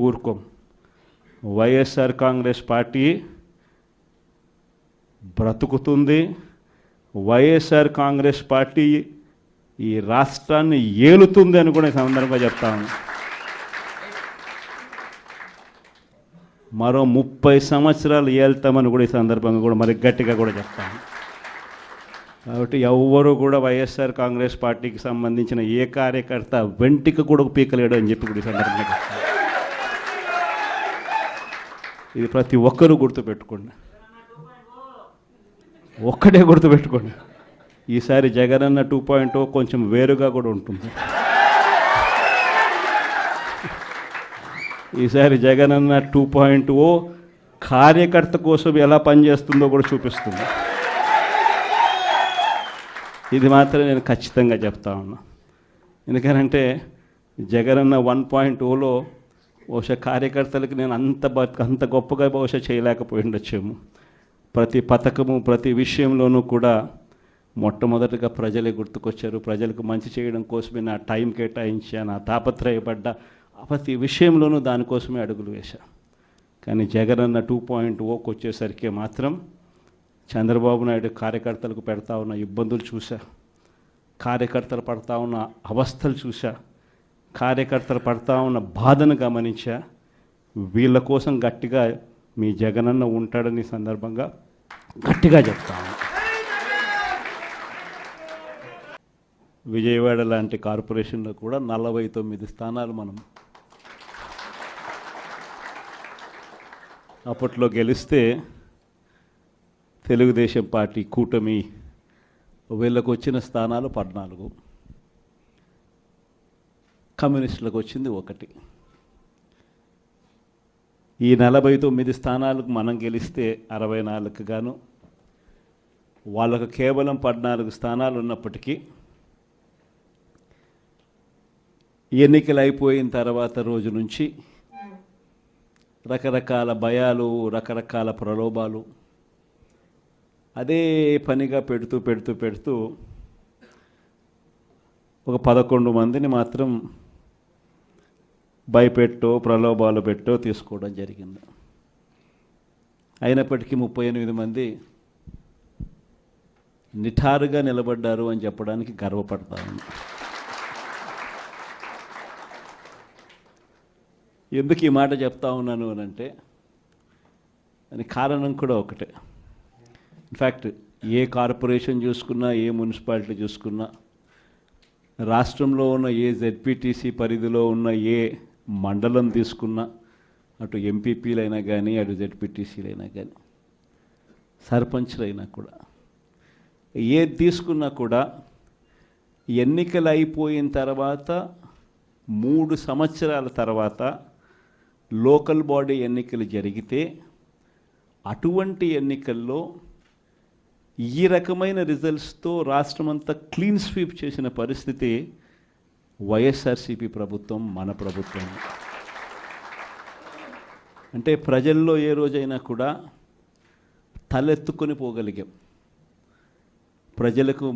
ఊరుకోం. YSR Congress party బ్రతుకుతుంది. YSR Congress party ఈ రాష్ట్రాన్ని ఏలుతుంది అని కూడా ఈ సందర్భంగా చెప్తాను. మరో 30 సంవత్సరాలు ఏళ్తామని కూడా ఈ సందర్భంగా కూడా మరి గట్టిగా కూడా చెప్తాను. కాబట్టి ఎవ్వరూ కూడా వైఎస్ఆర్ కాంగ్రెస్ పార్టీకి సంబంధించిన ఏ కార్యకర్త వెంటికి కూడా పీకలేడు అని చెప్పి కూడా ఈ సందర్భంగా చెప్తాను. ఇది ప్రతి ఒక్కరూ గుర్తుపెట్టుకోండి, ఒక్కటే గుర్తుపెట్టుకోండి. ఈసారి జగనన్న 2.0 కొంచెం వేరుగా కూడా ఉంటుంది. ఈసారి జగనన్న 2.0 కార్యకర్త కోసం ఎలా పనిచేస్తుందో కూడా చూపిస్తుంది. ఇది మాత్రం నేను ఖచ్చితంగా చెప్తా ఉన్నా. ఎందుకనంటే జగనన్న 1.0లో బహుశా కార్యకర్తలకి నేను అంత గొప్పగా బహుశా చేయలేకపోయి ఉండొచ్చేమో. ప్రతి పథకము ప్రతి విషయంలోనూ కూడా మొట్టమొదటిగా ప్రజలే గుర్తుకొచ్చారు. ప్రజలకు మంచి చేయడం కోసమే నా టైం కేటాయించా, నా తాపత్రయపడ్డా, ప్రతి విషయంలోనూ దానికోసమే అడుగులు వేశా. కానీ జగనన్న 2.0కి వచ్చేసరికి మాత్రం చంద్రబాబు నాయుడు కార్యకర్తలకు పెడతా ఉన్న ఇబ్బందులు చూసా, కార్యకర్తలు పడతా ఉన్న అవస్థలు చూసా, కార్యకర్తలు పడతా ఉన్న బాధను గమనించా. వీళ్ళ కోసం గట్టిగా మీ జగనన్న ఉంటాడని సందర్భంగా గట్టిగా చెప్తాను. విజయవాడ లాంటి కార్పొరేషన్లో కూడా 49 స్థానాలు మనం అప్పట్లో గెలిస్తే తెలుగుదేశం పార్టీ కూటమి వీళ్ళకు వచ్చిన స్థానాలు 14, కమ్యూనిస్టులకు వచ్చింది 1. ఈ 49 స్థానాలకు మనం గెలిస్తే 64కు గాను వాళ్ళకు కేవలం 14 స్థానాలు ఉన్నప్పటికీ ఎన్నికలు అయిపోయిన తర్వాత రోజు నుంచి రకరకాల భయాలు, రకరకాల ప్రలోభాలు అదే పనిగా పెడుతూ ఒక 11 మందిని మాత్రం భయపెట్టో ప్రలోభాలు పెట్టో తీసుకోవడం జరిగింది. అయినప్పటికీ 38 మంది నిఠారుగా నిలబడ్డారు అని చెప్పడానికి గర్వపడతాను. ఎందుకు ఈ మాట చెప్తా ఉన్నాను అని అంటే దానికి కారణం కూడా ఒకటే. ఇన్ఫ్యాక్ట్ ఏ కార్పొరేషన్ చూసుకున్నా, ఏ మున్సిపాలిటీ చూసుకున్నా, రాష్ట్రంలో ఉన్న ఏ జెడ్పీటీసీ పరిధిలో ఉన్న ఏ మండలం తీసుకున్నా, అటు ఎంపీపీలైనా కానీ, అటు జెడ్పీటీసీలైనా కానీ, సర్పంచ్లైనా కూడా, ఏది తీసుకున్నా కూడా ఎన్నికలు అయిపోయిన తర్వాత 3 సంవత్సరాల తర్వాత లోకల్ బాడీ ఎన్నికలు జరిగితే అటువంటి ఎన్నికల్లో ఈ రకమైన రిజల్ట్స్తో రాష్ట్రమంతా క్లీన్ స్వీప్ చేసిన పరిస్థితి వైఎస్ఆర్సీపీ ప్రభుత్వం, మన ప్రభుత్వం. అంటే ప్రజల్లో ఏ రోజైనా కూడా తలెత్తుకొని పోగలిగాం. ప్రజలకు